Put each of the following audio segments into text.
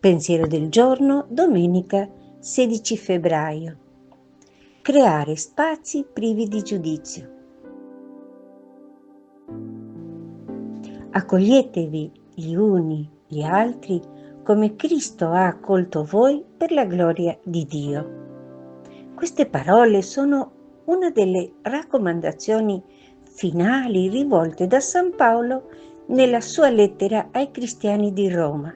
Pensiero del giorno, domenica 16 febbraio. Creare spazi privi di giudizio. Accoglietevi gli uni gli altri come Cristo ha accolto voi per la gloria di Dio. Queste parole sono una delle raccomandazioni finali rivolte da San Paolo nella sua lettera ai cristiani di Roma.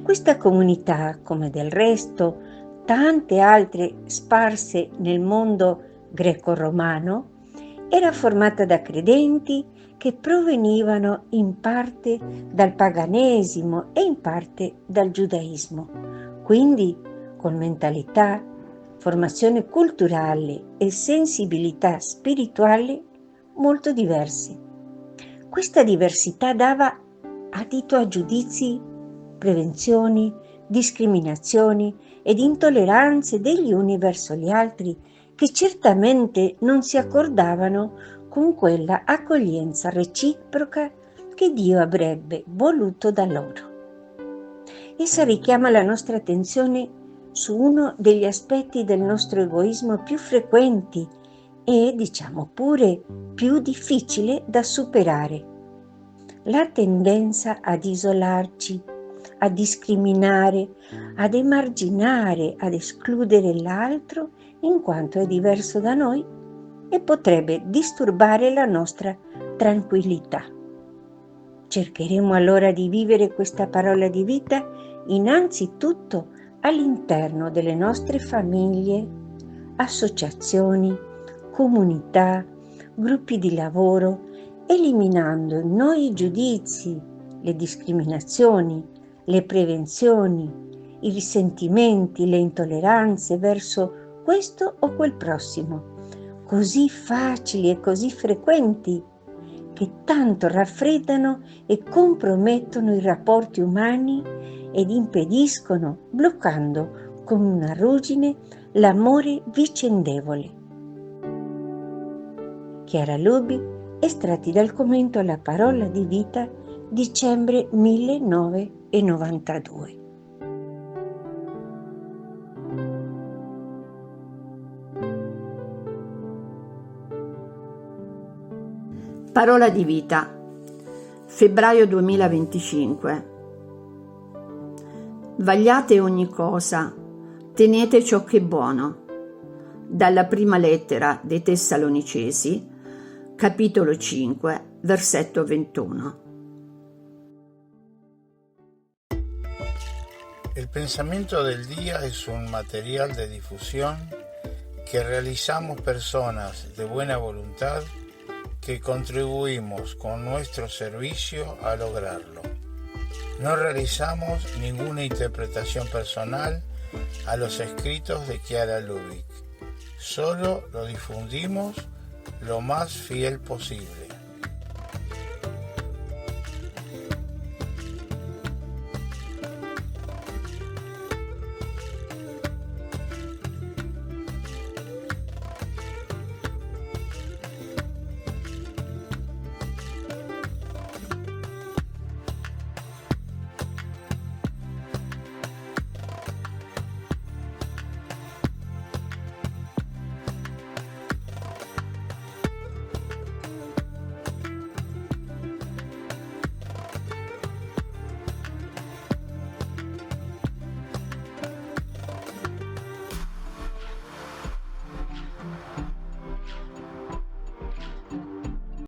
Questa comunità, come del resto tante altre sparse nel mondo greco-romano, era formata da credenti che provenivano in parte dal paganesimo e in parte dal giudaismo, quindi con mentalità, formazione culturale e sensibilità spirituale molto diverse. Questa diversità dava adito a giudizi, prevenzioni, discriminazioni ed intolleranze degli uni verso gli altri che certamente non si accordavano con quella accoglienza reciproca che Dio avrebbe voluto da loro. Essa richiama la nostra attenzione su uno degli aspetti del nostro egoismo più frequenti e, diciamo pure, più difficile da superare: la tendenza ad isolarci, a discriminare, ad emarginare, ad escludere l'altro in quanto è diverso da noi e potrebbe disturbare la nostra tranquillità. Cercheremo allora di vivere questa parola di vita innanzitutto all'interno delle nostre famiglie, associazioni, comunità, gruppi di lavoro, eliminando in noi i giudizi, le discriminazioni, le prevenzioni, i risentimenti, le intolleranze verso questo o quel prossimo, così facili e così frequenti, che tanto raffreddano e compromettono i rapporti umani ed impediscono, bloccando come una ruggine, l'amore vicendevole. Chiara Lubi, estratti dal commento alla parola di vita, dicembre 1992. Parola di vita, febbraio 2025. Vagliate ogni cosa, tenete ciò che è buono. Dalla prima lettera dei Tessalonicesi, capitolo 5, versetto 21. El pensamiento del día es un material de difusión que realizamos personas de buena voluntad que contribuimos con nuestro servicio a lograrlo. No realizamos ninguna interpretación personal a los escritos de Chiara Lubick, solo lo difundimos lo más fiel posible.